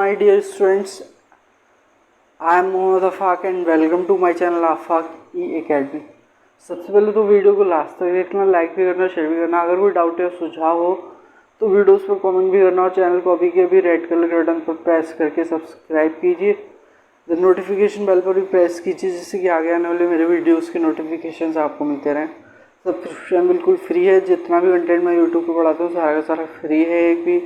my dear students, I am Mohammad Afaq and welcome to my channel Afaq E Academy। सबसे पहले तो video को last तक देखना, लाइक भी करना, शेयर भी करना। अगर कोई डाउट या सुझाव हो तो वीडियोस पर कमेंट भी करना और चैनल को अभी के अभी रेड कलर के बटन पर प्रेस करके सब्सक्राइब कीजिए। द नोटिफिकेशन बेल पर भी प्रेस कीजिए जिससे कि आगे आने वाले मेरे वीडियोज़ के नोटिफिकेशन आपको मिलते रहें। सब्सक्रिप्शन बिल्कुल फ्री है। जितना भी कंटेंट मैं यूट्यूब पर पढ़ाता हूँ सारा का सारा फ्री है। एक भी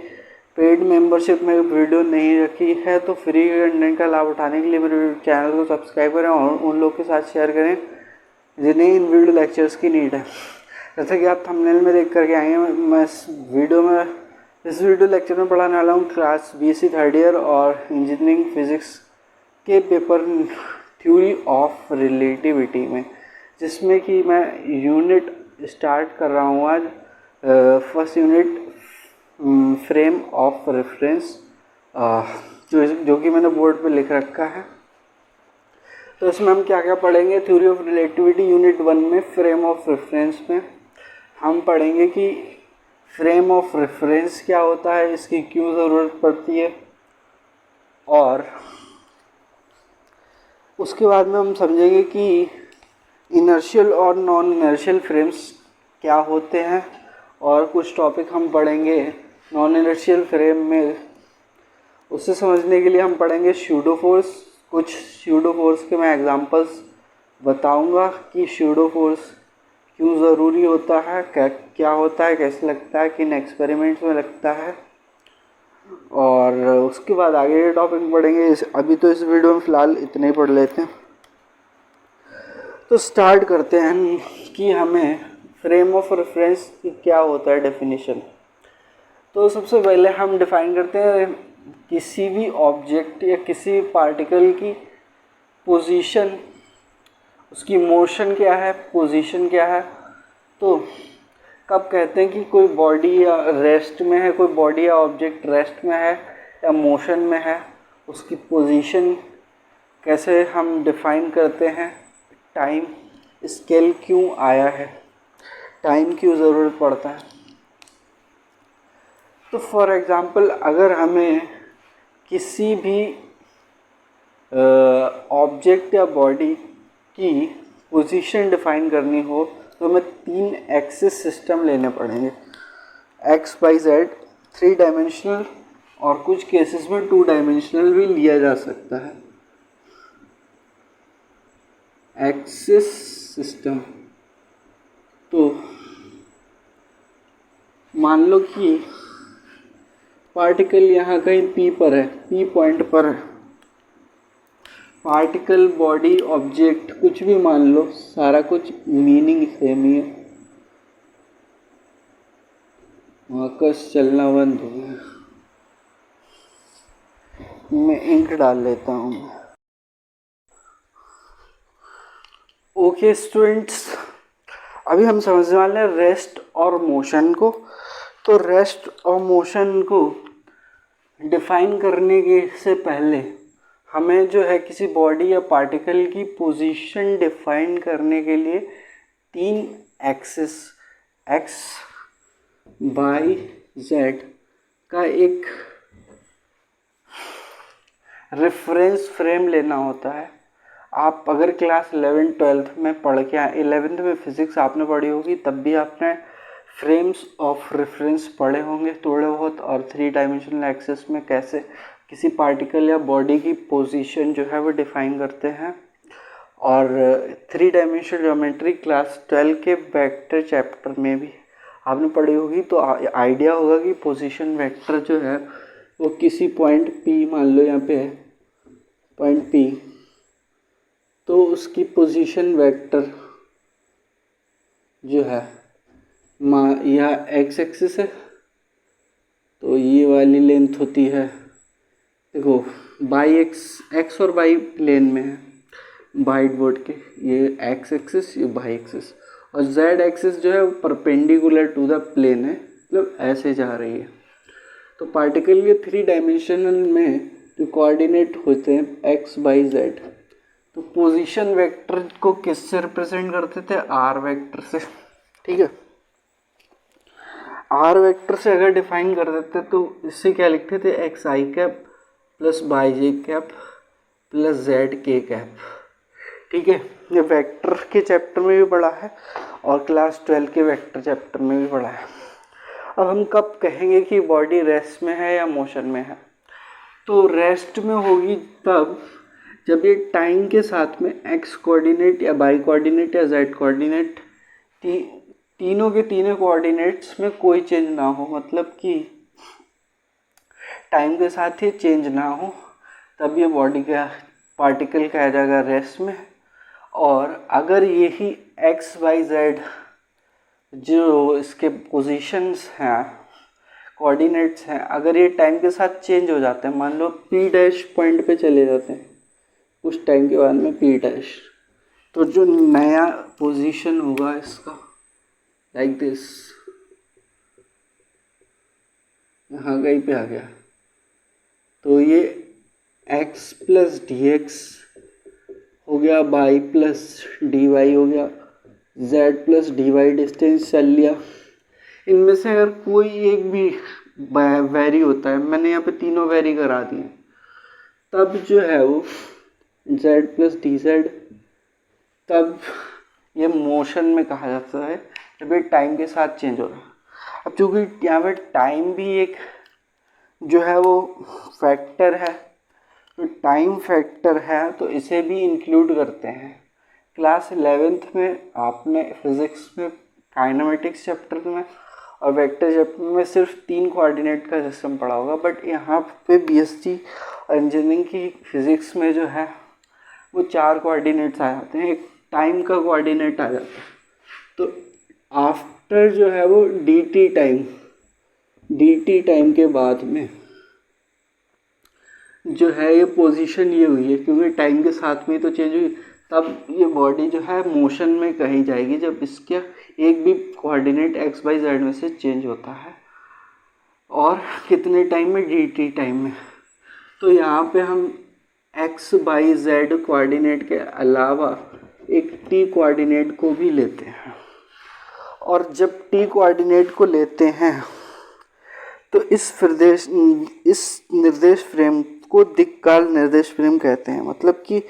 पेड मेंबरशिप में वीडियो नहीं रखी है। तो फ्री कंटेंट का लाभ उठाने के लिए मेरे चैनल को सब्सक्राइब करें और उन लोग के साथ शेयर करें जिन्हें इन वीडियो लेक्चर्स की नीड है। जैसे कि आप थंबनेल में देख करके आएंगे, मैं इस वीडियो लेक्चर में पढ़ाने वाला हूँ क्लास बीएससी थर्ड ईयर और इंजीनियरिंग फिजिक्स के पेपर थ्योरी ऑफ रिलेटिविटी में, जिसमें कि मैं यूनिट स्टार्ट कर रहा हूँ आज। First unit frame of reference, जो कि मैंने बोर्ड पे लिख रखा है। तो इसमें हम क्या क्या पढ़ेंगे? थ्योरी ऑफ रिलेटिविटी यूनिट 1 में फ्रेम ऑफ रेफरेंस में हम पढ़ेंगे कि फ्रेम ऑफ रेफरेंस क्या होता है, इसकी क्यों ज़रूरत पड़ती है, और उसके बाद में हम समझेंगे कि इनर्शियल और नॉन इनर्शियल फ्रेम्स क्या होते हैं, और कुछ टॉपिक हम पढ़ेंगे नॉन इनर्शियल फ्रेम में। उसे समझने के लिए हम पढ़ेंगे स्यूडो फोर्स। कुछ स्यूडो फोर्स के मैं एग्जांपल्स बताऊंगा कि स्यूडो फोर्स क्यों ज़रूरी होता है, क्या होता है, कैसे लगता है, किन एक्सपेरिमेंट्स में लगता है, और उसके बाद आगे के टॉपिक पढ़ेंगे। अभी तो इस वीडियो में फ़िलहाल इतने ही पढ़ लेते हैं। तो स्टार्ट करते हैं कि हमें फ्रेम ऑफ रेफरेंस क्या होता है, डेफिनेशन। तो सबसे पहले हम डिफाइन करते हैं किसी भी ऑब्जेक्ट या किसी पार्टिकल की पोजीशन, उसकी मोशन क्या है, पोजीशन क्या है। तो कब कहते हैं कि कोई बॉडी या रेस्ट में है, कोई बॉडी या ऑब्जेक्ट रेस्ट में है या मोशन में है, उसकी पोजीशन कैसे हम डिफाइन करते हैं। टाइम स्केल क्यों आया है, टाइम क्यों ज़रूरत पड़ता है। तो फॉर एग्ज़ाम्पल अगर हमें किसी भी ऑब्जेक्ट या बॉडी की पोजीशन डिफाइन करनी हो तो हमें 3 एक्सिस सिस्टम लेने पड़ेंगे, एक्स वाई जेड, 3 डायमेंशनल, और कुछ केसेस में 2 डायमेंशनल भी लिया जा सकता है। एक्सिस सिस्टम, तो मान लो कि पार्टिकल यहाँ कहीं P पर है, P पॉइंट पर है। पार्टिकल, बॉडी, ऑब्जेक्ट कुछ भी मान लो, सारा कुछ मीनिंग सेम ही है। आकाश चलना बंद हो गया, मैं इंक डाल लेता हूँ। ओके स्टूडेंट्स, अभी हम समझने वाले हैं रेस्ट और मोशन को। तो रेस्ट और मोशन को डिफाइन करने के से पहले हमें जो है किसी बॉडी या पार्टिकल की पोजीशन डिफाइन करने के लिए 3 एक्सिस एक्स, वाई, जेड का एक रेफरेंस फ्रेम लेना होता है। आप अगर क्लास 11 12th में पढ़ के 11th में फिजिक्स आपने पढ़ी होगी, तब भी आपने फ्रेम्स ऑफ रेफरेंस पढ़े होंगे थोड़े बहुत, और 3 डायमेंशनल एक्सिस में कैसे किसी पार्टिकल या बॉडी की पोजीशन जो है वो डिफाइन करते हैं। और 3 डायमेंशनल ज्योमेट्री क्लास 12 के वेक्टर चैप्टर में भी आपने पढ़ी होगी, तो आइडिया होगा कि पोजीशन वेक्टर जो है वो किसी पॉइंट P, मान लो यहाँ पे है पॉइंट P, तो उसकी पोजीशन वेक्टर जो है यह एक्स एक्सिस है, तो ये वाली लेंथ होती है, देखो बाई एक्स और बाई प्लेन में है वाइट बोर्ड के, ये एक्स एक्सिस, ये वाई एक्सिस, और जेड एक्सिस जो है वो परपेंडिकुलर टू द प्लेन है, मतलब ऐसे जा रही है। तो पार्टिकल के 3 डायमेंशनल में जो कोऑर्डिनेट होते हैं एक्स वाई जेड, तो पोजीशन वेक्टर को किससे रिप्रेजेंट करते थे? आर वेक्टर से। ठीक है, आर वेक्टर से अगर डिफाइन कर देते तो इससे क्या लिखते थे? X I cap plus by J cap plus Z के कैप। ठीक है, ये वेक्टर के चैप्टर में भी पढ़ा है और क्लास 12 के वेक्टर चैप्टर में भी पढ़ा है। अब हम कब कहेंगे कि बॉडी रेस्ट में है या मोशन में है? तो रेस्ट में होगी तब जब ये टाइम के साथ में एक्स कोऑर्डिनेट या बाई कोऑर्डिनेट या जेड कोऑर्डिनेट तीनों के तीनों कोऑर्डिनेट्स में कोई चेंज ना हो, मतलब कि टाइम के साथ ही चेंज ना हो, तब ये बॉडी का पार्टिकल कहा जाएगा रेस्ट में। और अगर यही एक्स वाई जेड जो इसके पोजीशंस हैं, कोऑर्डिनेट्स हैं, अगर ये टाइम के साथ चेंज हो जाते हैं, मान लो पी डैश पॉइंट पे चले जाते हैं कुछ टाइम के बाद में पी डैश, तो जो नया पोजीशन होगा इसका लाइक दिस, यहाँ कहीं पे आ गया, तो ये x प्लस डी एक्स हो गया, बाई प्लस डी वाई हो गया, z plus D Y distance चल लिया। इनमें से अगर कोई एक भी वेरी होता है, मैंने यहाँ पे तीनों वेरी करा दिए, तब जो है वो z प्लस डी जेड, तब ये मोशन में कहा जाता है जब ये टाइम के साथ चेंज हो रहा है। अब चूँकि यहाँ पे टाइम भी एक जो है वो फैक्टर है, तो टाइम फैक्टर है तो इसे भी इंक्लूड करते हैं। क्लास 11th में आपने फिज़िक्स में काइनेमेटिक्स चैप्टर में और वेक्टर चैप्टर में सिर्फ 3 कोऑर्डिनेट का सिस्टम पढ़ा होगा, बट यहाँ पे बीएससी और इंजीनियरिंग की फिज़िक्स में जो है वो 4 कोऑर्डिनेट्स आ जाते हैं, एक टाइम का कोऑर्डिनेट आ जाता है। तो आफ्टर जो है वो डी टी टाइम के बाद में जो है ये पोजीशन ये हुई है, क्योंकि टाइम के साथ में तो चेंज हुई, तब ये बॉडी जो है मोशन में कही जाएगी जब इसके एक भी कोऑर्डिनेट एक्स वाई जेड में से चेंज होता है। और कितने टाइम में? डी टी टाइम में। तो यहाँ पे हम एक्स बाई जेड कोऑर्डिनेट के अलावा एक टी कोऑर्डिनेट को भी लेते हैं, और जब टी कोऑर्डिनेट को लेते हैं तो इस निर्देश फ्रेम को दिक्काल निर्देश फ्रेम कहते हैं। मतलब कि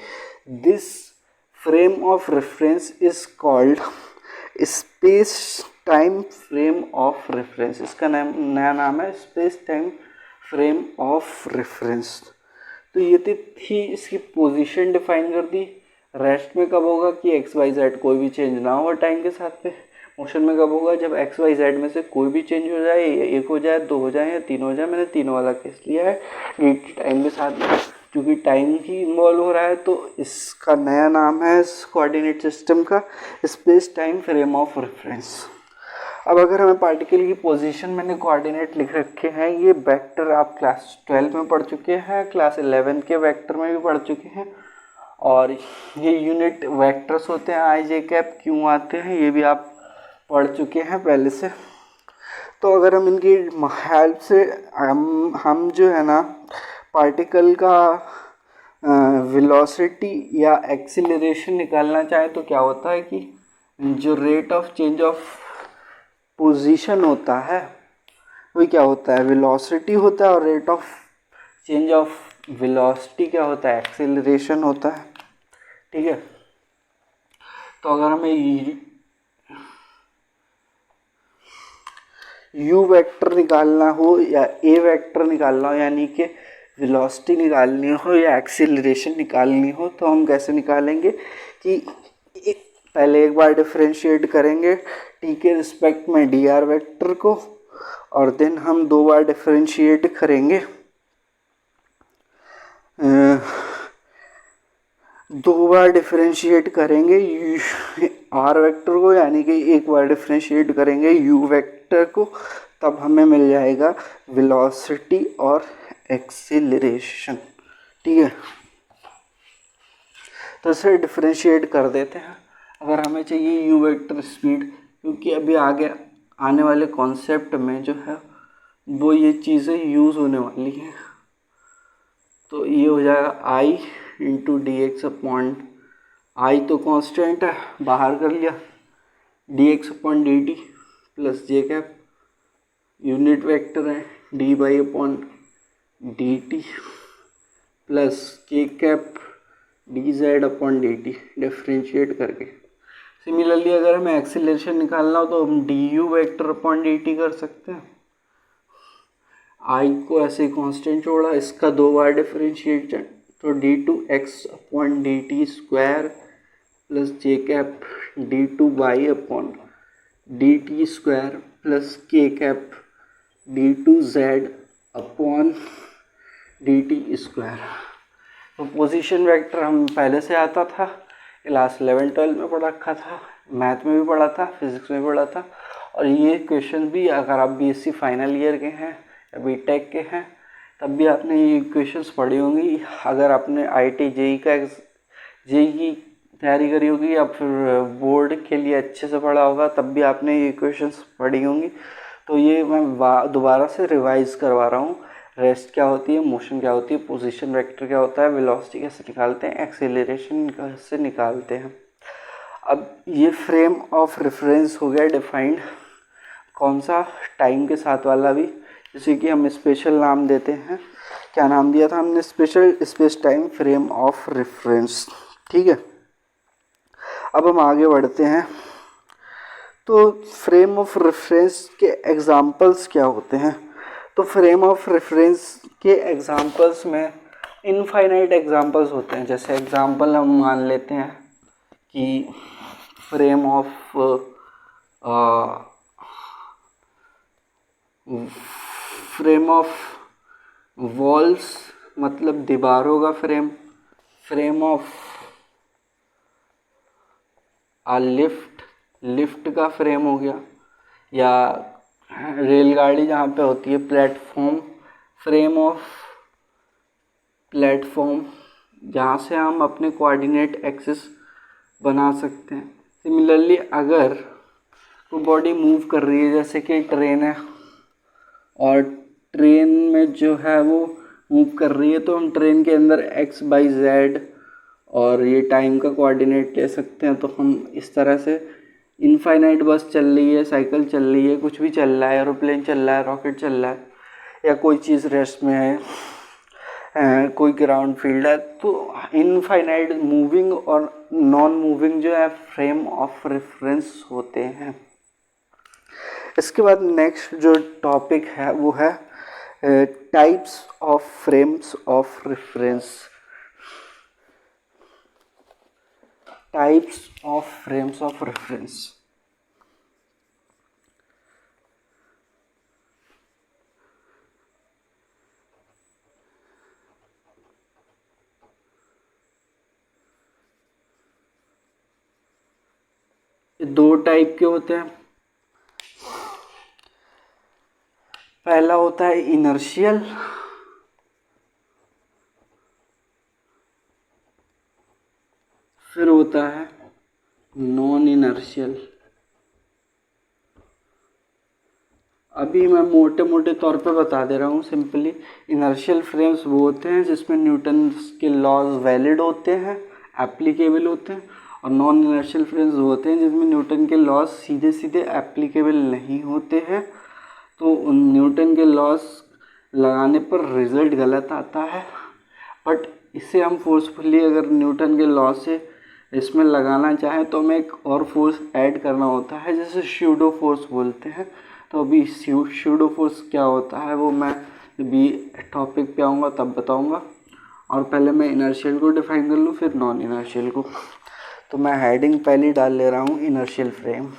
this frame of reference is called space time frame of reference. इसका नया नाम है space time frame of reference. तो ये थी इसकी पोजीशन डिफाइन कर दी। रेस्ट में कब होगा कि एक्स वाई जेड कोई भी चेंज ना हो टाइम के साथ में। मोशन में कब होगा? जब एक्स वाई जेड में से कोई भी चेंज हो जाए, एक हो जाए, दो हो जाए या तीन हो जाए। मैंने तीनों वाला केस लिया है डी टी टाइम के साथ में, क्योंकि टाइम ही इन्वॉल्व हो रहा है। तो इसका नया नाम है इस कोऑर्डिनेट सिस्टम का space time frame of reference. अब अगर हमें पार्टिकल की पोजीशन, मैंने कोऑर्डिनेट लिख रखे हैं, ये वेक्टर आप क्लास 12 में पढ़ चुके हैं, क्लास 11 के वेक्टर में भी पढ़ चुके हैं, और ये यूनिट वेक्टर्स होते हैं, आई जे कैप क्यों आते हैं ये भी आप पढ़ चुके हैं पहले से। तो अगर हम इनकी हेल्प से हम जो है ना पार्टिकल का वेलोसिटी या एक्सीलरेशन निकालना चाहें, तो क्या होता है कि जो rate of change of position होता है वही क्या होता है? वेलोसिटी होता है, और rate of change of velocity क्या होता है? एक्सीलरेशन होता है। ठीक है, तो अगर हमें यू वेक्टर निकालना हो या ए वेक्टर निकालना हो, यानी कि वेलोसिटी निकालनी हो या एक्सीलरेशन निकालनी हो, तो हम कैसे निकालेंगे कि पहले एक बार डिफरेंशिएट करेंगे टी के रिस्पेक्ट में डी आर वेक्टर को, और देन हम 2 बार डिफरेंशिएट करेंगे 2 बार डिफरेंशिएट करेंगे आर वेक्टर को, यानी कि एक बार डिफरेंशिएट करेंगे यू वेक्टर को, तब हमें मिल जाएगा वेलोसिटी और एक्सीलरेशन। ठीक है, तो इसे डिफरेंशिएट कर देते हैं। अगर हमें चाहिए यू वेक्टर स्पीड, क्योंकि अभी आगे आने वाले कॉन्सेप्ट में जो है वो ये चीज़ें यूज़ होने वाली हैं, तो ये हो जाएगा I into D X upon, I तो कांस्टेंट है बाहर कर लिया, D X upon D T plus J cap unit vector है, D Y upon D T plus K cap D Z upon D T differentiate करके। Similarly अगर हमें acceleration निकालना हो तो हम D U vector upon D T कर सकते हैं। आई को ऐसे कांस्टेंट छोड़ा, इसका 2 बार डिफ्रेंशिएशन, तो D two X upon D T square plus J cap D two Y upon D T square plus K cap D two Z upon D T square. तो पोजीशन वेक्टर हम पहले से आता था, क्लास 11-12 में पढ़ रखा था, मैथ में भी पढ़ा था, फिजिक्स में भी पढ़ा था। और ये क्वेश्चन भी अगर आप बीएससी फाइनल ईयर के हैं या बीटेक के हैं तब भी आपने ये क्वेश्चंस पढ़ी होंगी। अगर आपने आईटी जेई की तैयारी करी होगी या फिर बोर्ड के लिए अच्छे से पढ़ा होगा तब भी आपने ये क्वेश्चंस पढ़ी होंगी। तो ये मैं दोबारा से रिवाइज करवा रहा हूँ। रेस्ट क्या होती है, मोशन क्या होती है, पोजीशन वेक्टर क्या होता है, वेलोसिटी कैसे निकालते हैं, एक्सेलरेशन कैसे निकालते हैं। अब ये फ्रेम ऑफ रेफरेंस हो गया डिफाइंड, कौन सा, टाइम के साथ वाला भी, जैसे कि हम स्पेशल नाम देते हैं। क्या नाम दिया था हमने, special space time frame of reference. ठीक है, अब हम आगे बढ़ते हैं। तो फ्रेम ऑफ रेफरेंस के एग्जांपल्स क्या होते हैं। तो फ्रेम ऑफ रेफरेंस के एग्जांपल्स में इनफाइनाइट एग्जांपल्स होते हैं। जैसे एग्जांपल हम मान लेते हैं कि फ्रेम ऑफ वॉल्स मतलब दीवारों का फ्रेम ऑफ लिफ्ट का फ्रेम हो गया, या रेलगाड़ी जहाँ पे होती है प्लेटफॉर्म, फ्रेम ऑफ प्लेटफॉर्म जहाँ से हम अपने कोऑर्डिनेट एक्सिस बना सकते हैं। सिमिलरली अगर वो बॉडी मूव कर रही है, जैसे कि ट्रेन है और ट्रेन में जो है वो मूव कर रही है, तो हम ट्रेन के अंदर एक्स बाई जेड और ये टाइम का कोऑर्डिनेट ले सकते हैं। तो हम इस तरह से इनफाइनाइट बस चल रही है, साइकिल चल रही है, कुछ भी चल रहा है, एरोप्लेन चल रहा है, रॉकेट चल रहा है, या कोई चीज़ रेस्ट में है, कोई ग्राउंड फील्ड है, तो इनफाइनाइट मूविंग और नॉन मूविंग जो है फ्रेम ऑफ रेफरेंस होते हैं। इसके बाद नेक्स्ट जो टॉपिक है वो है types of frames of reference. Types of frames of reference. दो टाइप के होते हैं। पहला होता है इनर्शियल, फिर होता है नॉन इनर्शियल। अभी मैं मोटे मोटे तौर पे बता दे रहा हूँ सिंपली। इनर्शियल फ्रेम्स वो होते हैं जिसमें न्यूटन के लॉज वैलिड होते हैं, एप्लीकेबल होते हैं, और नॉन इनर्शियल फ्रेम्स वो होते हैं जिसमें न्यूटन के लॉज सीधे सीधे एप्लीकेबल नहीं होते हैं। तो उन न्यूटन के लॉज लगाने पर रिजल्ट गलत आता है, बट इसे हम फोर्सफुली अगर न्यूटन के लॉ से इसमें लगाना चाहें तो हमें एक और फोर्स ऐड करना होता है, जैसे स्यूडो फोर्स बोलते हैं। तो अभी स्यूडो फोर्स क्या होता है वो मैं भी टॉपिक पे आऊँगा तब बताऊँगा, और पहले मैं इनर्शियल को डिफाइन कर लूँ फिर नॉन इनर्शियल को। तो मैं हेडिंग पहले डाल ले रहा हूँ इनर्शियल फ्रेम।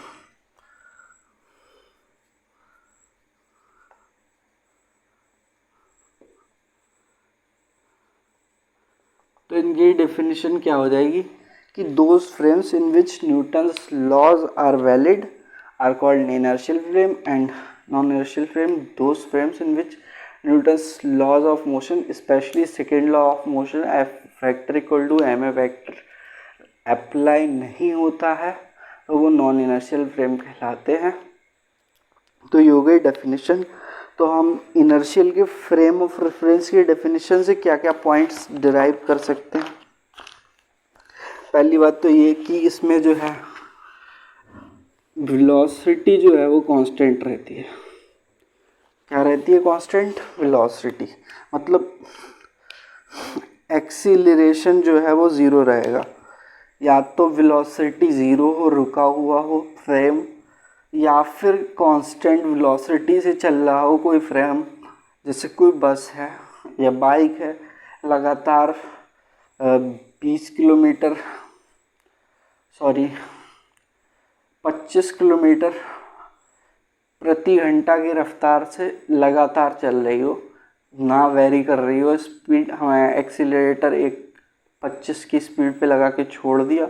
तो इनकी डेफिनेशन क्या हो जाएगी कि those frames in which Newton's laws are valid are called inertial frame, and non-inertial frame those frames in which Newton's laws of motion, especially second law of motion F vector equal to ma vector apply नहीं होता है, तो वो non inertial frame कहलाते हैं। तो ये हो गई डेफिनेशन। तो हम इनर्शियल के फ्रेम ऑफ रेफरेंस की डेफिनेशन से क्या क्या पॉइंट्स डिराइव कर सकते हैं। पहली बात तो ये कि इसमें जो है वेलोसिटी जो है वो कांस्टेंट रहती है। क्या रहती है? Constant velocity. मतलब एक्सीलरेशन जो है वो ज़ीरो रहेगा। या तो वेलोसिटी ज़ीरो हो, रुका हुआ हो फ्रेम, या फिर कांस्टेंट वेलोसिटी से चल रहा हो कोई फ्रेम, जैसे कोई बस है या बाइक है, लगातार 20 किलोमीटर 25 किलोमीटर प्रति घंटा की रफ्तार से लगातार चल रही हो, ना वेरी कर रही हो स्पीड, हमें एक्सीलरेटर एक 25 की स्पीड पे लगा के छोड़ दिया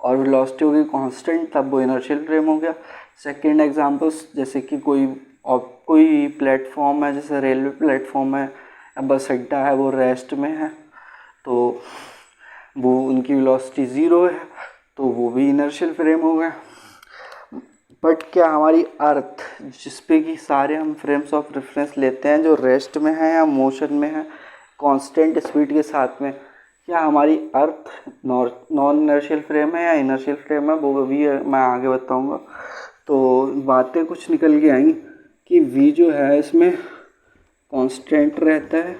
और वेलोसिटी होगी कांस्टेंट, तब वो इनर्शियल फ्रेम हो गया। सेकंड एग्जांपल्स, जैसे कि कोई प्लेटफॉर्म है, जैसे रेलवे प्लेटफॉर्म है या बस अड्डा है, वो रेस्ट में है, तो वो उनकी वेलोसिटी ज़ीरो है, तो वो भी इनर्शियल फ्रेम हो गया। बट क्या हमारी अर्थ, जिस पे कि सारे हम फ्रेम्स ऑफ रेफरेंस लेते हैं, जो रेस्ट में है या मोशन में है कांस्टेंट स्पीड के साथ में, क्या हमारी अर्थ नॉन इनर्शियल फ्रेम है या इनर्शियल फ्रेम है, वो भी मैं आगे बताऊंगा। तो बातें कुछ निकल के आई कि v जो है इसमें कांस्टेंट रहता है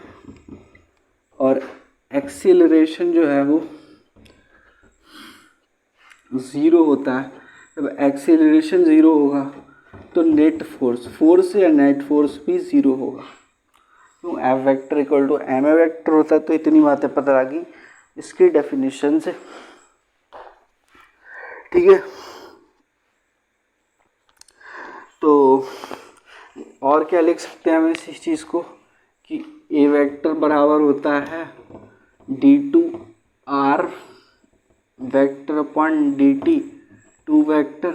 और एक्सीलरेशन जो है वो ज़ीरो होता है। जब एक्सीलरेशन ज़ीरो होगा तो नेट फोर्स या नेट फोर्स भी ज़ीरो होगा। क्यों? F vector equal to M A vector होता है। तो इतनी बातें पता लगी इसकी डेफिनेशन से, ठीक है। तो और क्या लिख सकते हैं हम इस चीज़ को कि ए वेक्टर बराबर होता है d2r vector upon dt, two vector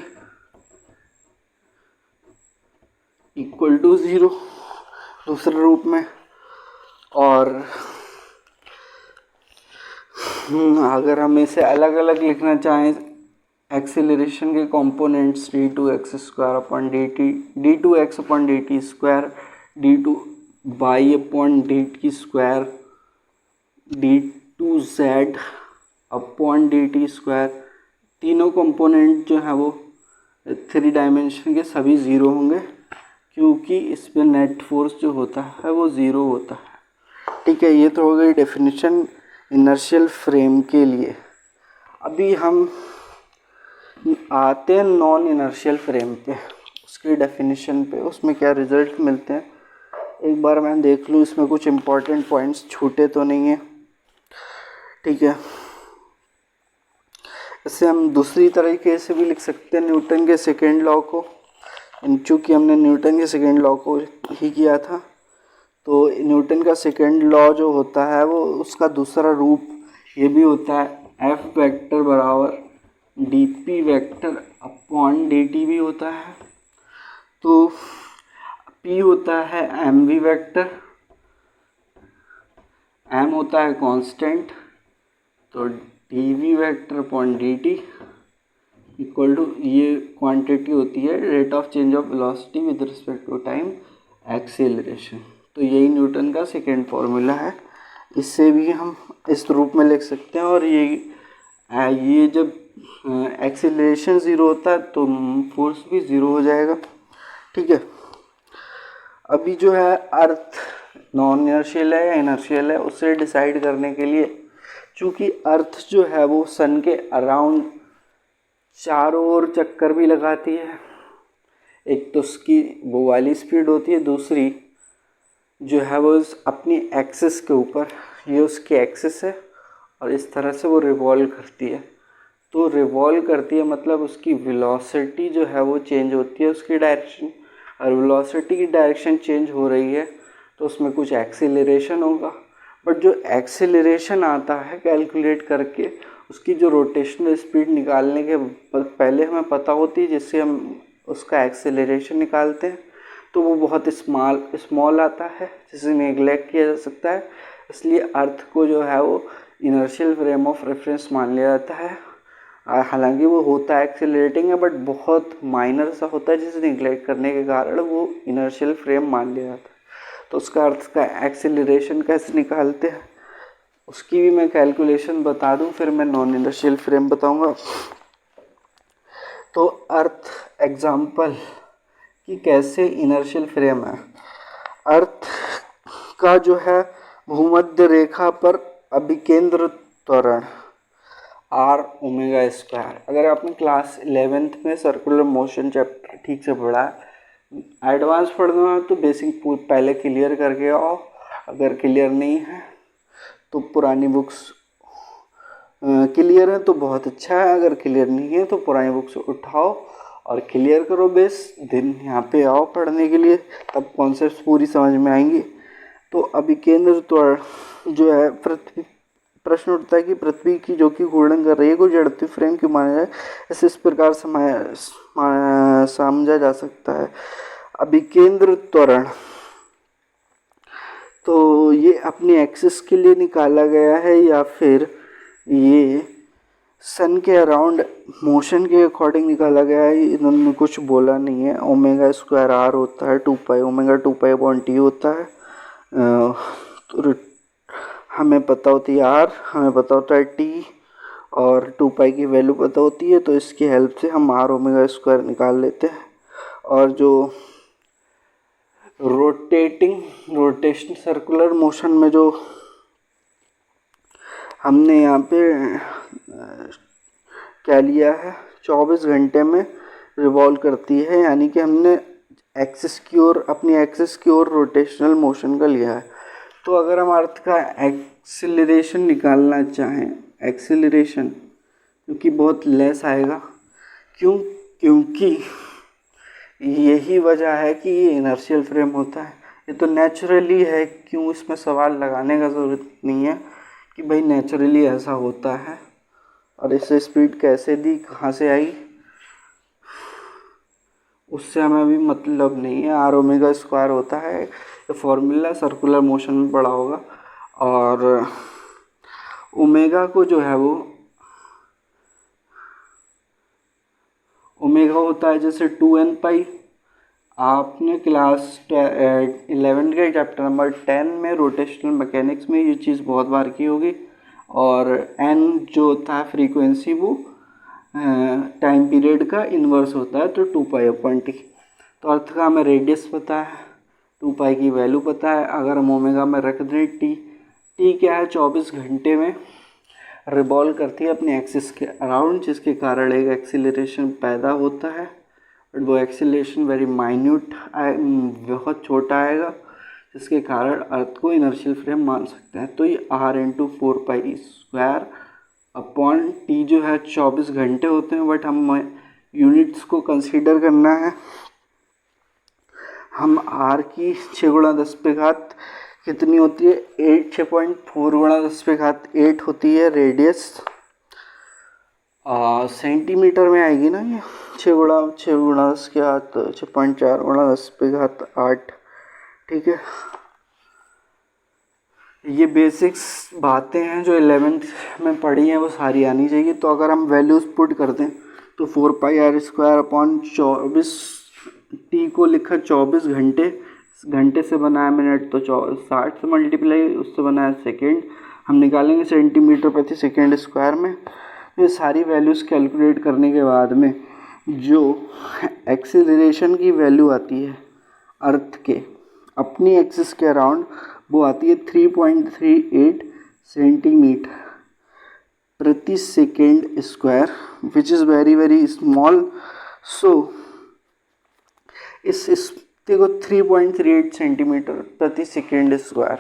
equal to zero दूसरे रूप में। और अगर हम इसे अलग अलग लिखना चाहें, एक्सीलरेशन के components d2x² upon dt, d2x upon dt square, d2y upon dt square, d2z upon dt square, तीनों कंपोनेंट जो है वो 3 डायमेंशन के सभी ज़ीरो होंगे, क्योंकि इसमें नेट फोर्स जो होता है वो ज़ीरो होता है, ठीक है। ये तो हो गई डेफिनेशन इनर्शियल फ्रेम के लिए। अभी हम आते हैं नॉन इनर्शियल फ्रेम पे, उसकी डेफिनेशन पे, उसमें क्या रिजल्ट मिलते हैं एक बार मैं देख लूँ, इसमें कुछ इम्पोर्टेंट पॉइंट्स छूटे तो नहीं है, ठीक है। इससे हम दूसरी तरीके से भी लिख सकते हैं न्यूटन के सेकेंड लॉ को। चूँकि हमने न्यूटन के सेकेंड लॉ को ही किया था, तो न्यूटन का सेकेंड लॉ जो होता है वो उसका दूसरा रूप ये भी होता है, एफ वेक्टर बराबर D P vector upon D T भी होता है। तो पी होता है एम वी वेक्टर, एम होता है कांस्टेंट, तो D V vector upon D T equal to, ये क्वांटिटी होती है rate of change of velocity with respect to time acceleration. तो यही न्यूटन का सेकेंड फॉर्मूला है, इससे भी हम इस रूप में लिख सकते हैं। और ये जब एक्सेलरेशन ज़ीरो होता है तो फोर्स भी ज़ीरो हो जाएगा, ठीक है। अभी जो है अर्थ नॉन इनर्शियल है या इनर्शियल है, उसे डिसाइड करने के लिए, चूँकि अर्थ जो है वो सन के अराउंड चारों ओर चक्कर भी लगाती है, एक तो उसकी वो वाली स्पीड होती है, दूसरी जो है वो अपनी एक्सिस के ऊपर, ये उसकी एक्सिस है और इस तरह से वो रिवॉल्व करती है। तो रिवॉल्व करती है मतलब उसकी वेलोसिटी जो है वो चेंज होती है उसकी डायरेक्शन, और वेलोसिटी की डायरेक्शन चेंज हो रही है तो उसमें कुछ एक्सीलरेशन होगा। बट जो एक्सीलरेशन आता है कैलकुलेट करके, उसकी जो रोटेशनल स्पीड निकालने के पहले हमें पता होती है, जिससे हम उसका एक्सीलरेशन निकालते हैं, तो वो बहुत स्मॉल आता है, जिसे नेगलेक्ट किया जा सकता है। इसलिए अर्थ को जो है वो इनर्शियल फ्रेम ऑफ रेफरेंस मान लिया जाता है। हालांकि वो होता है एक्सेलरेटिंग है, बट बहुत माइनर सा होता है, जिसे निगलेक्ट करने के कारण वो इनर्शियल फ्रेम मान लिया जाता है। तो उसका अर्थ का एक्सेलरेशन कैसे निकालते हैं उसकी भी मैं कैलकुलेशन बता दूं, फिर मैं नॉन इनर्शियल फ्रेम बताऊंगा। तो अर्थ एग्जाम्पल कि कैसे इनर्शियल फ्रेम है। अर्थ का जो है भूमध्य रेखा पर अभिकेंद्र त्वरण आर ओमेगा स्क्वायर। अगर आपने क्लास 11th में सर्कुलर मोशन चैप्टर ठीक से पढ़ा है, एडवांस पढ़ना है तो बेसिक पहले क्लियर करके आओ। अगर क्लियर नहीं है तो पुरानी बुक्स क्लियर है तो बहुत अच्छा है, अगर क्लियर नहीं है तो पुरानी बुक्स उठाओ और क्लियर करो। बेस दिन यहाँ पे आओ पढ़ने के लिए, तब कॉन्सेप्ट्स पूरी समझ में आएंगी। तो अभिकेंद्र त्वरण जो है, पृथ्वी प्रश्न उठता है कि पृथ्वी की जो कि घूर्णन कर रही है को जड़त्वीय फ्रेम क्यों माना जाए। ऐसे इस प्रकार समझा जा सकता है। अभिकेंद्र त्वरण तो ये अपनी एक्सिस के लिए निकाला गया है या फिर ये सन के अराउंड मोशन के अकॉर्डिंग निकाला गया है, इन्होंने कुछ बोला नहीं है। ओमेगा स्क्वायर आर होता है 2 पाई, ओमेगा 2 पाई अपॉन टी होता है। तो हमें पता होती है आर, हमें पता होता है टी, और 2 पाई की वैल्यू पता होती है, तो इसकी हेल्प से हम आर ओमेगा स्क्वायर निकाल लेते हैं। और जो रोटेशन सर्कुलर मोशन में जो हमने यहाँ पे क्या लिया है, 24 घंटे में रिवॉल्व करती है, यानी कि हमने एक्सिस की ओर, अपनी एक्सिस की ओर रोटेशनल मोशन का लिया है। तो अगर हम अर्थ का एक्सीलरेशन निकालना चाहें, एक्सीलरेशन क्योंकि बहुत लेस आएगा, क्योंकि यही वजह है कि ये इनर्शियल फ्रेम होता है। ये तो नेचुरली है, क्यों इसमें सवाल लगाने का ज़रूरत नहीं है कि भाई नेचुरली ऐसा होता है। और इससे स्पीड कैसे दी, कहाँ से आई, उससे हमें भी मतलब नहीं है। आर ओमेगा स्क्वायर होता है, ये फॉर्मूला सर्कुलर मोशन में पढ़ा होगा। और ओमेगा को जो है वो ओमेगा होता है जैसे 2n पाई। आपने क्लास 11 के चैप्टर नंबर 10 में रोटेशनल मैकेनिक्स में ये चीज़ बहुत बार की होगी। और n जो होता है फ्रीक्वेंसी, वो टाइम पीरियड का इन्वर्स होता है, तो 2 पाई अपॉन टी। तो अर्थ का हमें रेडियस पता है, 2 पाई की वैल्यू पता है। अगर हम ओमेगा में रख दें टी क्या है, 24 घंटे में रिवॉल्व करती है अपने एक्सिस के अराउंड, जिसके कारण एक एक्सीलरेशन पैदा होता है। बट वो एक्सीलरेशन वेरी माइन्यूट, बहुत छोटा आएगा, जिसके कारण अर्थ को इनर्शियल फ्रेम मान सकते हैं। तो ये r into 4 pi square upon T जो है 24 घंटे होते हैं, बट हम यूनिट्स को कंसीडर करना है। हम r की 6×10 कितनी होती है, 6.4×10 होती है रेडियस। सेंटीमीटर में आएगी ना ये, 6×10 तो 6.4×10⁸ ठीक है। ये बेसिक्स बातें हैं जो 11th में पढ़ी हैं, वो सारी आनी चाहिए। तो अगर हम वैल्यूज़ पुट कर दें तो 4 पाई r² अपॉन 24, टी को लिखा 24 घंटे, घंटे से बना है मिनट, तो 60 से मल्टीप्लाई उससे बना है सेकेंड। हम निकालेंगे सेंटीमीटर प्रति सेकेंड स्क्वायर में। ये सारी वैल्यूज़ कैलकुलेट करने के बाद में जो एक्सीलरेशन की वैल्यू आती है अर्थ के अपनी एक्सिस के अराउंड, वो आती है 3.38 सेंटीमीटर प्रति second square, which is very very small. So इस देखो 3.38 सेंटीमीटर प्रति सेकेंड स्क्वायर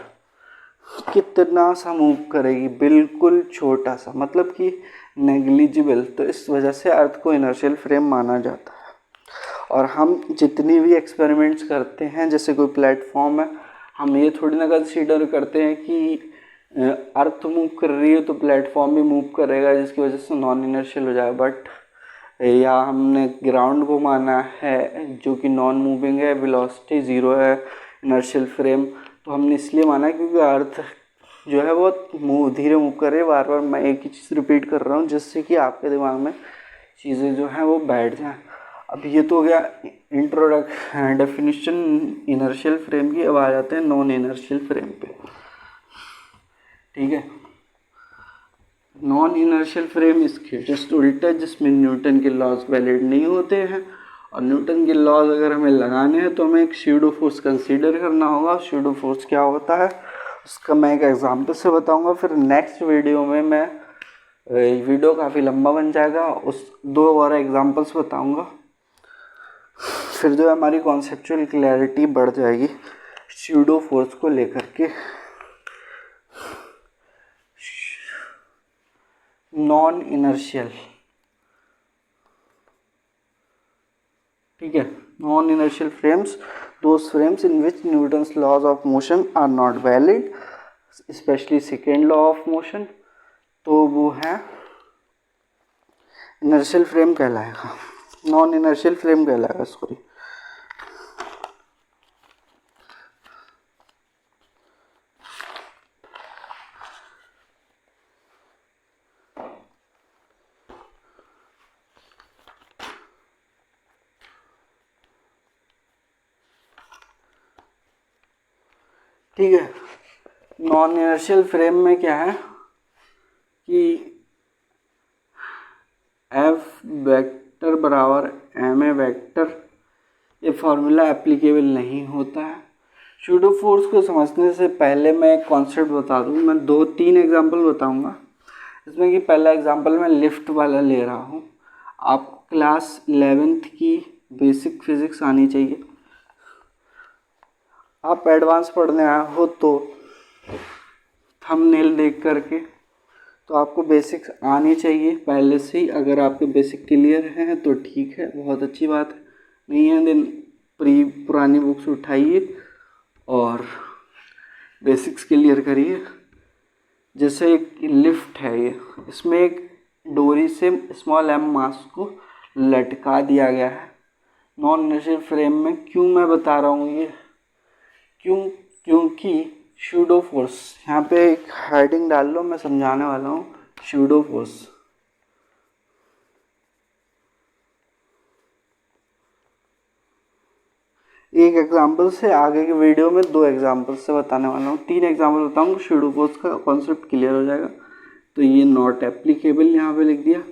कितना सा मूव करेगी, बिल्कुल छोटा सा, मतलब कि नेग्लिजिबल। तो इस वजह से अर्थ को इनर्शियल फ्रेम माना जाता है। और हम जितनी भी एक्सपेरिमेंट्स करते हैं, जैसे कोई प्लेटफॉर्म है, हम ये थोड़ी ना कंसीडर करते हैं कि अर्थ मूव कर रही है तो प्लेटफॉर्म भी मूव करेगा, जिसकी वजह से नॉन इनर्शियल हो जाए। बट या हमने ग्राउंड को माना है जो कि नॉन मूविंग है, वेलोसिटी 0 है, इनर्शियल फ्रेम, तो हमने इसलिए माना क्योंकि अर्थ जो है वो धीरे मूव कर रही है। बार बार मैं एक ही चीज़ रिपीट कर रहा हूँ, जिससे कि आपके दिमाग में चीज़ें जो हैं वो बैठ जाएं। अब ये तो हो गया डेफिनेशन इनर्शियल फ्रेम की। अब आ जाते हैं नॉन इनर्शियल फ्रेम पे, ठीक है। नॉन इनर्शियल फ्रेम इसके जस्ट उल्टा है, जिसमें न्यूटन के लॉज वैलिड नहीं होते हैं। और न्यूटन के लॉज अगर हमें लगाने हैं तो हमें एक स्यूडो फोर्स कंसीडर करना होगा। स्यूडो फोर्स क्या होता है, उसका मैं एक एग्जांपल से बताऊंगा। फिर नेक्स्ट वीडियो में मैं वीडियो काफ़ी लंबा बन जाएगा, उस 2 और एग्जांपल्स बताऊंगा। फिर जो है हमारी कॉन्सेप्चुअल क्लैरिटी बढ़ जाएगी स्यूडो फोर्स को लेकर के। नॉन इनर्शियल, ठीक है, non inertial frames, those frames in which Newton's laws of motion are not valid, specially second law of motion, तो वो है इनर्शियल फ्रेम कहलाएगा, नॉन इनर्शियल फ्रेम कहलाएगा, सॉरी। ठीक है, नॉन इनर्शियल फ्रेम में क्या है कि एफ वेक्टर बराबर एम ए वेक्टर, ये फॉर्मूला एप्लीकेबल नहीं होता है। स्यूडो फोर्स को समझने से पहले मैं एक कॉन्सेप्ट बता दूँ। मैं 2-3 एग्जांपल बताऊंगा, इसमें कि पहला एग्जांपल मैं लिफ्ट वाला ले रहा हूँ। आप क्लास 11th की बेसिक फिजिक्स आनी चाहिए। आप एडवांस पढ़ने आए हो तो थंबनेल देख करके, तो आपको बेसिक्स आनी चाहिए पहले से ही। अगर आपके बेसिक क्लियर हैं तो ठीक है, बहुत अच्छी बात है। नहीं है देन पुरानी बुक्स उठाइए और बेसिक्स क्लियर करिए। जैसे एक लिफ्ट है, ये इसमें एक डोरी से स्मॉल एम मास को लटका दिया गया है नॉन इनर्शियल फ्रेम में। क्यों मैं बता रहा हूँ ये, क्योंकि स्यूडो फोर्स, यहाँ पे एक हेडिंग डाल लो, मैं समझाने वाला हूँ स्यूडो फोर्स। एक एग्जांपल से, आगे की वीडियो में 2 एग्जांपल से बताने वाला हूँ, 3 एग्जांपल बताऊँगा, स्यूडो फोर्स का कॉन्सेप्ट क्लियर हो जाएगा। तो ये नॉट एप्लीकेबल यहाँ पे लिख दिया,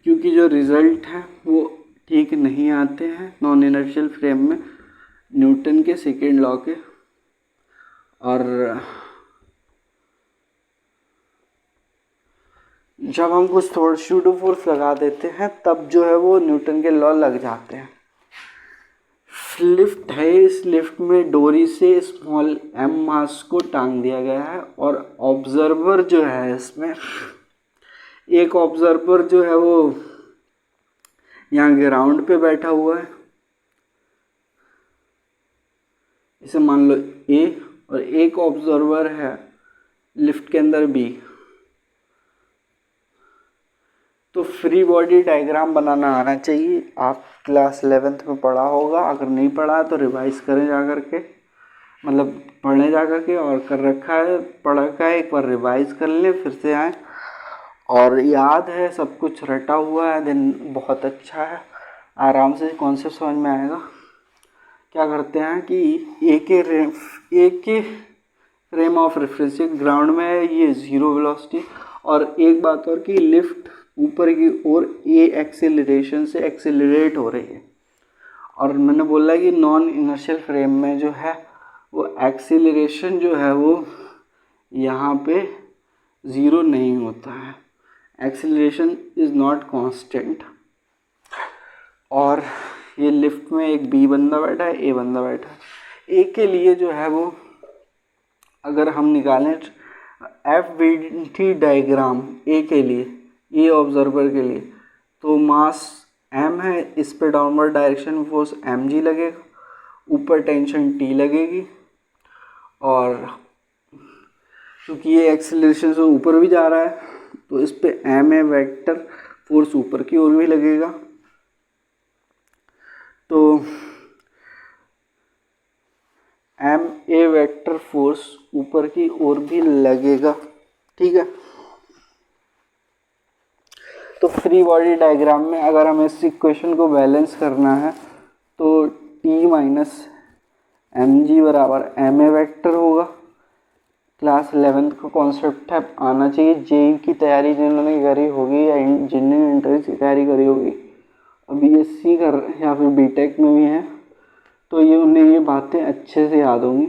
क्योंकि जो रिजल्ट है वो ठीक नहीं आते हैं नॉन इनर्शियल फ्रेम में न्यूटन के सेकेंड लॉ के। और जब हम कुछ थोड़ा स्यूडो फोर्स लगा देते हैं तब जो है वो न्यूटन के लॉ लग जाते हैं। लिफ्ट है, इस लिफ्ट में डोरी से स्मॉल एम मास को टांग दिया गया है और ऑब्जर्वर जो है, इसमें एक ऑब्जर्वर जो है वो यहाँ ग्राउंड पे बैठा हुआ है, इसे मान लो ए, और एक ऑब्जर्वर है लिफ्ट के अंदर बी। तो फ्री बॉडी डायग्राम बनाना आना चाहिए। आप क्लास 11th में पढ़ा होगा, अगर नहीं पढ़ा तो रिवाइज करें जा कर के, मतलब पढ़ने जा कर के, और कर रखा है पढ़ रखा है एक बार रिवाइज कर लें, फिर से आए और याद है, सब कुछ रटा हुआ है, देन बहुत अच्छा है, आराम से कॉन्सेप्ट समझ में आएगा। क्या करते हैं कि एक के फ्रेम ऑफ रेफरेंस ग्राउंड में है, ये 0 वेलोसिटी, और एक बात और कि लिफ्ट ऊपर की ओर ए एक्सेलरेशन से एक्सेलरेट हो रही है। और मैंने बोला कि नॉन इनर्शियल फ्रेम में जो है वो एक्सेलरेशन जो है वो यहाँ पे 0 नहीं होता है, एक्सेलरेशन इज़ नॉट कांस्टेंट। और ये लिफ्ट में एक बी बंदा बैठा है, ए बंदा बैठा है। ए के लिए जो है वो अगर हम निकालें F we T diagram A के लिए, ए ऑब्जर्वर के लिए, तो मास एम है, इस पे डाउनवर्ड डायरेक्शन में फोर्स एम जी लगेगा, ऊपर टेंशन टी लगेगी, और क्योंकि ये एक्सेलरेशन से ऊपर भी जा रहा है तो इस पे एम ए वेक्टर फोर्स ऊपर की ओर भी लगेगा। तो एम ए वेक्टर फोर्स ऊपर की ओर भी लगेगा, ठीक है। तो फ्री बॉडी डायग्राम में अगर हमें इस इक्वेशन को बैलेंस करना है तो टी माइनस एम जी बराबर एम ए वेक्टर होगा। क्लास 11th का कॉन्सेप्ट है, आना चाहिए। जेई की तैयारी जिन्होंने करी होगी या इंजीनियरिंग एंट्रेंस की तैयारी करी होगी, बीएससी कर या फिर बीटेक में भी हैं, तो ये उन्हें ये बातें अच्छे से याद होंगी।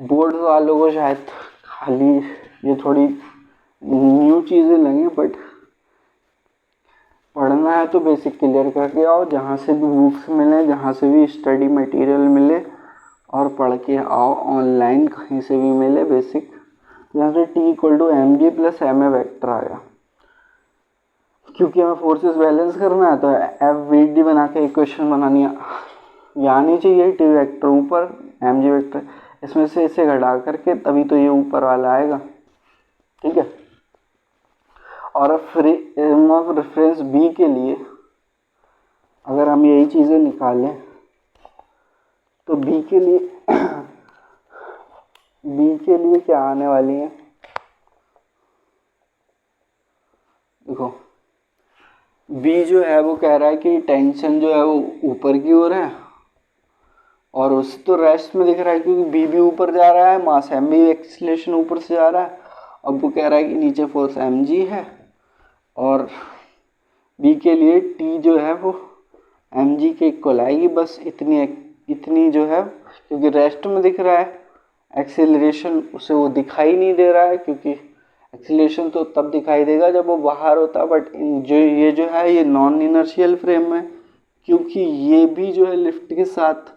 बोर्ड वालों को शायद खाली ये थोड़ी न्यू चीज़ें लगी, बट पढ़ना है तो बेसिक क्लियर करके आओ, जहाँ से भी बुक्स मिले, जहाँ से भी स्टडी मटेरियल मिले और पढ़ के आओ, ऑनलाइन कहीं से भी मिले बेसिक। यहाँ से T=mg + ma वेक्टर आया, क्योंकि हमें फोर्सेस बैलेंस करना है तो FVD बना के इक्वेशन बनानी आनी चाहिए। T वेक्टर ऊपर, mg वेक्टर, इसमें से इसे घटा करके तभी तो ये ऊपर वाला आएगा, ठीक है। और फ्रेम ऑफ रेफरेंस B के लिए अगर हम यही चीज़ें निकालें तो B के लिए क्या आने वाली है, देखो B जो है वो कह रहा है कि टेंशन जो है वो ऊपर की ओर है, और उस तो रेस्ट में दिख रहा है क्योंकि B भी ऊपर जा रहा है, मास M भी एक्सीलरेशन ऊपर से जा रहा है। अब वो कह रहा है कि नीचे फोर्स mg है, और B के लिए T जो है वो mg के इक्वल आएगी, बस इतनी जो है, क्योंकि रेस्ट में दिख रहा है, एक्सीलरेशन उसे वो दिखाई नहीं दे रहा है, क्योंकि एक्सीलरेशन तो तब दिखाई देगा जब वो बाहर होता है। बट ये जो है ये नॉन इनर्शियल फ्रेम है, क्योंकि ये भी जो है लिफ्ट के साथ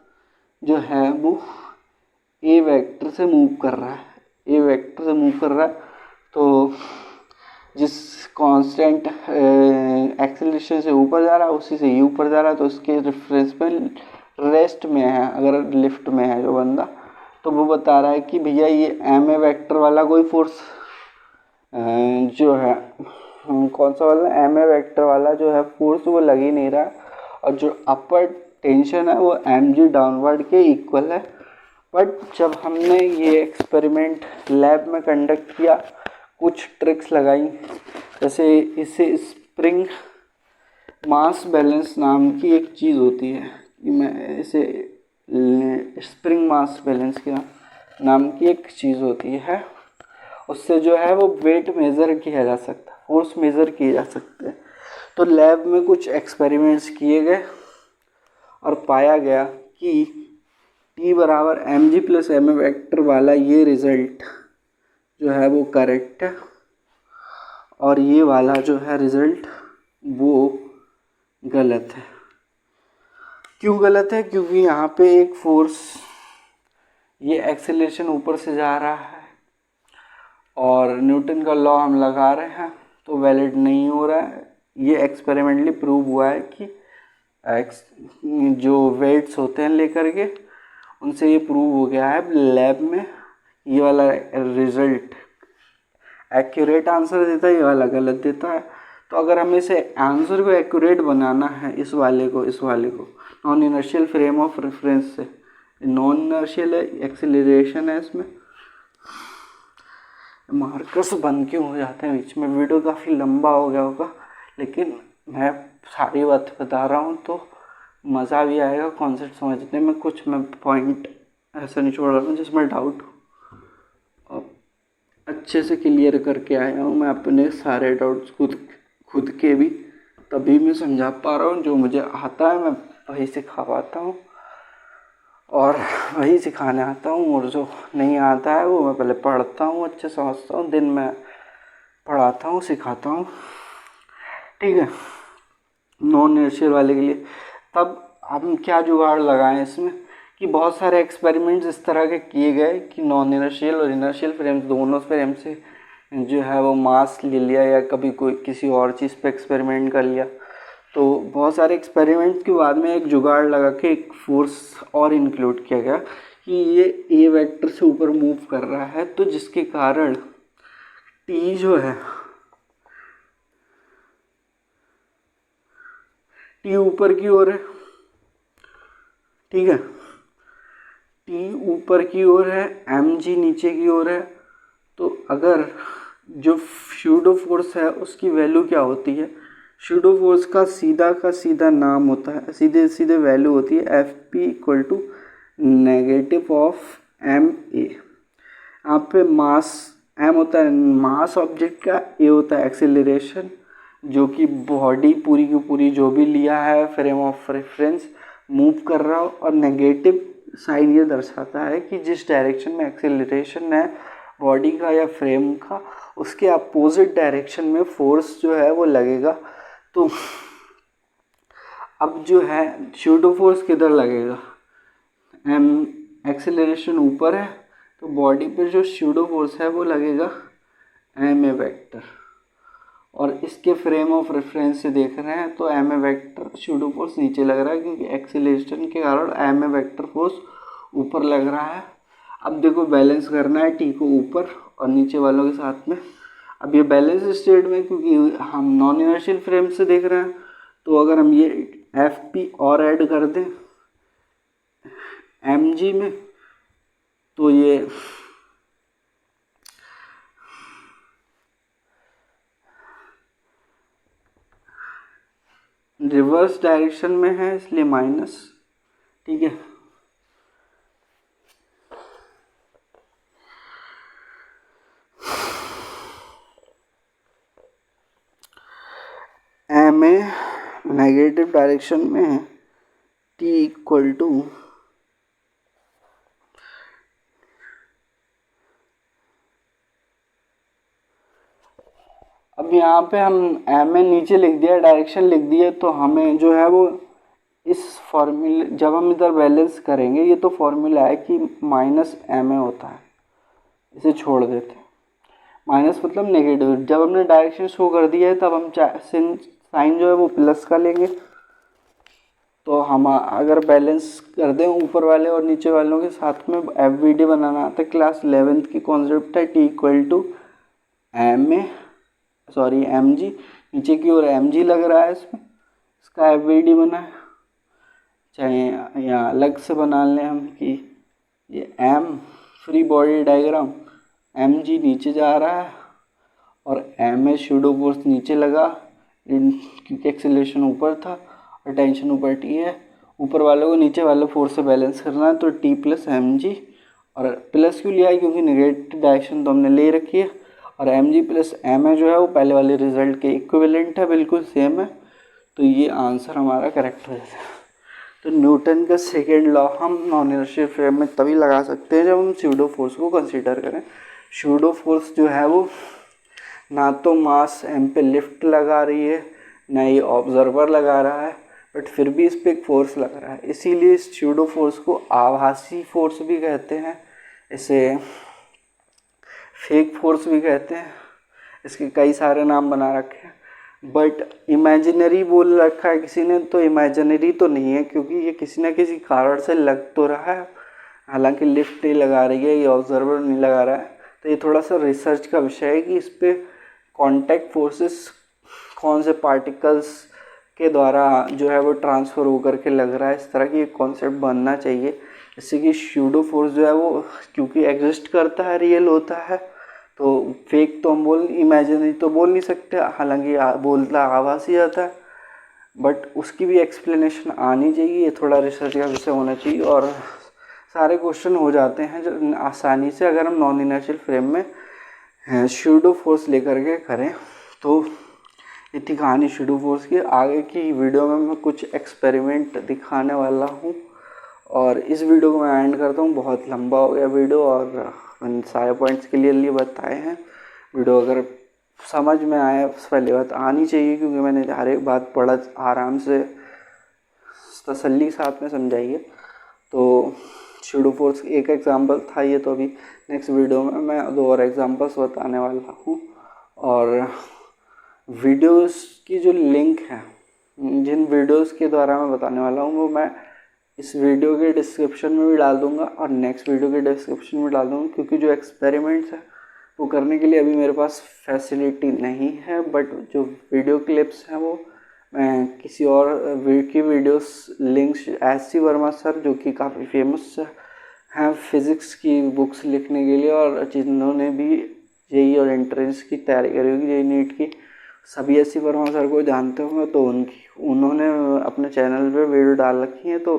जो है वो ए वेक्टर से मूव कर रहा है, तो जिस कांस्टेंट एक्सीलरेशन से ऊपर जा रहा है उसी से ये ऊपर जा रहा है, तो उसके रेफरेंस में रेस्ट में है, अगर लिफ्ट में है जो बंदा, तो वो बता रहा है कि भैया ये ma वेक्टर वाला कोई फोर्स जो है कौन सा वाला ma वेक्टर वाला जो है फोर्स वो लग ही नहीं रहा, और जो अपर टेंशन है वो mg डाउनवर्ड के इक्वल है। बट जब हमने ये एक्सपेरिमेंट लैब में कंडक्ट किया, कुछ ट्रिक्स लगाई, जैसे इसे स्प्रिंग मास बैलेंस नाम की एक चीज़ होती है, मैं इसे स्प्रिंग मास बैलेंस के नाम की एक चीज़ होती है, उससे जो है वो वेट मेज़र किया जा सकता है, फोर्स मेज़र किए जा सकते हैं। तो लैब में कुछ एक्सपेरिमेंट्स किए गए और पाया गया कि T = mg + ma वेक्टर वाला ये रिज़ल्ट जो है वो करेक्ट है, और ये वाला जो है रिज़ल्ट वो गलत है। क्यों गलत है? क्योंकि यहाँ पे एक फोर्स, ये एक्सेलरेशन ऊपर से जा रहा है और न्यूटन का लॉ हम लगा रहे हैं तो वैलिड नहीं हो रहा है। ये एक्सपेरिमेंटली प्रूव हुआ है कि जो वेट्स होते हैं लेकर के, उनसे ये प्रूव हो गया है लैब में। ये वाला रिजल्ट एक्यूरेट आंसर देता है, ये वाला गलत देता है। तो अगर हमें इसे आंसर को एक्यूरेट बनाना है, इस वाले को non inertial frame of reference से, नॉन इनर्शियल है, एक्सेलरेशन है, इसमें मार्कर्स बंद क्यों हो जाते हैं बीच में? वीडियो काफ़ी लंबा हो गया होगा, लेकिन मैं सारी बात बता रहा हूँ तो मज़ा भी आएगा कॉन्सेप्ट समझने में। कुछ मैं पॉइंट ऐसा नहीं छोड़ रहा हूँ जिसमें डाउट हो, अच्छे से क्लियर करके आया हूँ मैं अपने सारे डाउट्स खुद के भी, तभी मैं समझा पा रहा हूँ। जो मुझे आता है मैं वही सिखा पाता हूँ और वही सिखाने आता हूँ, और जो नहीं आता है वो मैं पहले पढ़ता हूँ, अच्छे समझता हूँ, दिन में पढ़ाता हूँ, सिखाता हूँ, ठीक है। नॉन इनर्शियल वाले के लिए तब हम क्या जुगाड़ लगाएं इसमें कि बहुत सारे एक्सपेरिमेंट्स इस तरह के किए गए कि नॉन इनर्शियल और इनर्शियल फ्रेम्स, दोनों फ्रेम से जो है वो मास ले लिया या कभी कोई किसी और चीज़ पे एक्सपेरिमेंट कर लिया। तो बहुत सारे एक्सपेरिमेंट्स के बाद में एक जुगाड़ लगा के एक फोर्स और इंक्लूड किया गया कि ये ए वेक्टर से ऊपर मूव कर रहा है, तो जिसके कारण टी जो है, टी ऊपर की ओर है, ठीक है, टी ऊपर की ओर है, एम जी नीचे की ओर है। तो अगर जो स्यूडो फोर्स है उसकी वैल्यू क्या होती है? स्यूडो फोर्स का सीधा नाम होता है, सीधे वैल्यू होती है Fp = negative of M A. यहाँ पे मास m होता है मास ऑब्जेक्ट का, ए होता है एक्सेलरेशन, जो कि बॉडी पूरी की पूरी जो भी लिया है फ्रेम ऑफ रेफरेंस मूव कर रहा हो, और नेगेटिव साइन ये दर्शाता है कि जिस डायरेक्शन में एक्सेलरेशन है बॉडी का या फ्रेम का, उसके अपोजिट डायरेक्शन में फोर्स जो है वो लगेगा। तो अब जो है शूडो फोर्स किधर लगेगा, एम एक्सेलरेशन ऊपर है तो बॉडी पर जो शूडो फोर्स है वो लगेगा एम ए वेक्टर, और इसके फ्रेम ऑफ रेफरेंस से देख रहे हैं तो M A vector pseudo force नीचे लग रहा है क्योंकि एक्सेलरेशन के कारण एम ए वेक्टर फोर्स ऊपर लग रहा है। अब देखो बैलेंस करना है टी को ऊपर और नीचे वालों के साथ में। अब ये बैलेंस स्टेट में क्योंकि हम नॉन इनर्शियल फ्रेम से देख रहे हैं तो अगर हम ये एफ पी और ऐड कर दें एम जी में तो ये रिवर्स डायरेक्शन में है इसलिए माइनस, ठीक है। एम ए नेगेटिव डायरेक्शन में है, टी इक्वल टू अब यहाँ पे हम एम ए नीचे लिख दिया, डायरेक्शन लिख दिया, तो हमें जो है वो इस फॉर्मूले जब हम इधर बैलेंस करेंगे ये तो फॉर्मूला है कि माइनस एम ए होता है, इसे छोड़ देते हैं। माइनस मतलब नेगेटिव, जब हमने डायरेक्शन शो कर दिया है तब हम साइन जो है वो प्लस का लेंगे। तो हम अगर बैलेंस कर दें ऊपर वाले और नीचे वालों के साथ में, एफ वी डी बनाना आता है, क्लास 11th की कॉन्सेप्ट है, T equal to M G, नीचे की ओर एम जी लग रहा है इसमें, इसका एफ वी डी बना है। चाहे यहाँ अलग से बना लें हम कि ये M free body diagram, M G नीचे जा रहा है और एम ए शूडो फोर्स नीचे लगा क्योंकि एक्सेलरेशन ऊपर था और टेंशन ऊपर टी है। ऊपर वालों को नीचे वाले फोर्स से बैलेंस करना है तो टी प्लस एम जी, और प्लस क्यों लिया है क्योंकि नेगेटिव डायरेक्शन तो हमने ले रखी है, और M G plus M A जो है वो पहले वाले रिजल्ट के इक्विवेलेंट है, बिल्कुल सेम है। तो ये आंसर हमारा करेक्ट हो जाता है। तो न्यूटन का सेकेंड लॉ हम नॉन इनर्शियल फ्रेम में तभी लगा सकते हैं जब हम स्यूडो फोर्स को कंसीडर करें। स्यूडो फोर्स जो है वो ना तो मास एम पे लिफ्ट लगा रही है ना ही ऑब्जर्वर लगा रहा है, बट फिर भी इस पर एक फोर्स लग रहा है, इसीलिए इस स्यूडो फोर्स को आभासी फोर्स भी कहते हैं, इसे फेक फोर्स भी कहते हैं, इसके कई सारे नाम बना रखे हैं। बट इमेजिनरी बोल रखा है किसी ने, तो इमेजिनरी तो नहीं है क्योंकि ये किसी न किसी कारण से लग तो रहा है, हालांकि लिफ्ट नहीं लगा रही है, ये ऑब्जर्वर नहीं लगा रहा है। तो ये थोड़ा सा रिसर्च का विषय है कि इस पर कॉन्टैक्ट फोर्सेस कौन से पार्टिकल्स के द्वारा जो है वो ट्रांसफ़र होकर के लग रहा है, इस तरह की एक कॉन्सेप्ट बनना चाहिए, जिससे कि स्यूडो फोर्स जो है वो क्योंकि एग्जिस्ट करता है, रियल होता है, तो फेक तो हम इमेजिनरी तो बोल नहीं सकते, हालांकि बोलना आभासी आता है, बट उसकी भी एक्सप्लेनेशन आनी चाहिए, थोड़ा रिसर्च का विषय होना चाहिए और सारे क्वेश्चन हो जाते हैं जो आसानी से अगर हम नॉन इनर्शियल फ्रेम में स्यूडो फोर्स लेकर के करें। तो ये थी कहानी स्यूडो फोर्स की। आगे की वीडियो में मैं कुछ एक्सपेरिमेंट दिखाने वाला हूँ और इस वीडियो को मैं एंड करता हूँ, बहुत लंबा हो गया वीडियो और मैंने सारे पॉइंट्स क्लियरली बताए हैं। वीडियो अगर समझ में आए, पहली बात आनी चाहिए क्योंकि मैंने हर एक बात बड़ा आराम से तसल्ली के साथ में समझाई है। तो स्यूडो फोर्स एक एग्जांपल था ये, तो अभी नेक्स्ट वीडियो में मैं 2 और एग्जांपल्स बताने वाला हूँ, और वीडियोस की जो लिंक है जिन वीडियोस के द्वारा मैं बताने वाला हूँ वो मैं इस वीडियो के डिस्क्रिप्शन में भी डाल दूँगा और नेक्स्ट वीडियो के डिस्क्रिप्शन में डाल दूँगा, क्योंकि जो एक्सपेरिमेंट्स है वो करने के लिए अभी मेरे पास फैसिलिटी नहीं है, बट जो वीडियो क्लिप्स हैं वो मैं किसी और की videos links SC. Verma sir जो कि काफ़ी फेमस हैं फिज़िक्स की बुक्स लिखने के लिए और जिन्होंने भी जेई और एंट्रेंस की तैयारी करी होगी, जेई नीट की, सभी एस.सी. वर्मा सर को जानते होंगे, तो उन्होंने अपने चैनल पे वीडियो डाल रखी है, तो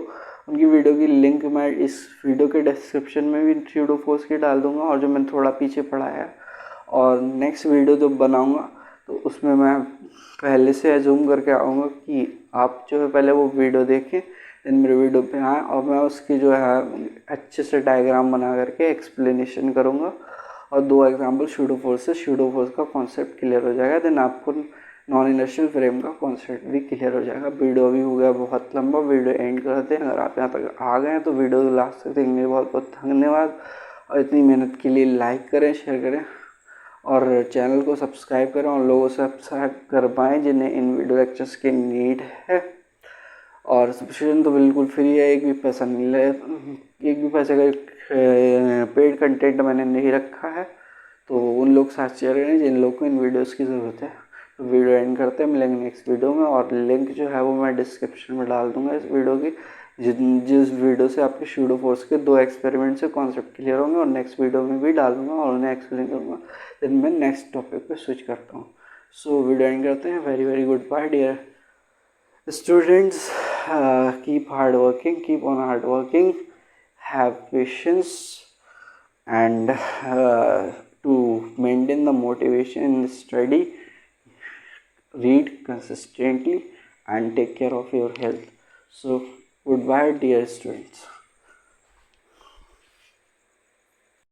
उनकी वीडियो की लिंक मैं इस वीडियो के डिस्क्रिप्शन में भी स्यूडो फोर्स की डाल दूंगा, और जो मैंने थोड़ा पीछे पढ़ाया और नेक्स्ट वीडियो जो बनाऊंगा तो उसमें मैं पहले से एज्यूम करके आऊँगा कि आप जो है पहले वो वीडियो देखें, देन मेरे वीडियो पे आएँ और मैं उसकी जो है अच्छे से डायग्राम बना करके एक्सप्लेनेशन करूँगा और 2 एग्जाम्पल शूडो फोर्स से शूडो फोर्स का कॉन्सेप्ट क्लियर हो जाएगा। देन आपको नॉन इनर्शियल फ्रेम का कॉन्सेप्ट भी क्लियर हो जाएगा। वीडियो भी हो गया बहुत लंबा, वीडियो एंड करते हैं। अगर आप यहाँ तक आ गए हैं तो वीडियो लास्ट तक देखने के बहुत बहुत धन्यवाद और इतनी मेहनत के लिए लाइक करें, शेयर करें और चैनल को सब्सक्राइब करें और लोगों से सब्सक्राइब कर पाएँ जिन्हें इन वीडियो लेक्चर्स की नीड है। और सब्सक्रिप्शन तो बिल्कुल फ्री है, एक भी पैसा नहीं ले, एक भी पैसे का पेड कंटेंट मैंने नहीं रखा है। तो उन लोग साथ शेयर करें जिन लोग को इन वीडियोस की ज़रूरत है। तो वीडियो एंड करते हैं, मिलेंगे नेक्स्ट वीडियो में और लिंक जो है वो मैं डिस्क्रिप्शन में डाल दूंगा इस वीडियो की, जिस वीडियो से आपके शूडो फोर्स के 2 एक्सपेरिमेंट से कॉन्सेप्ट क्लियर होंगे और नेक्स्ट वीडियो में भी डालूंगा और उन्हें एक्सप्लेन करूँगा। देन मैं नेक्स्ट टॉपिक पे स्विच करता हूँ। सो वीडियो एंड करते हैं। Very very good bye dear students. Keep hard working, keep on hard working, have patience, and to maintain the motivation in the study, read consistently and take care of your health. So goodbye dear students.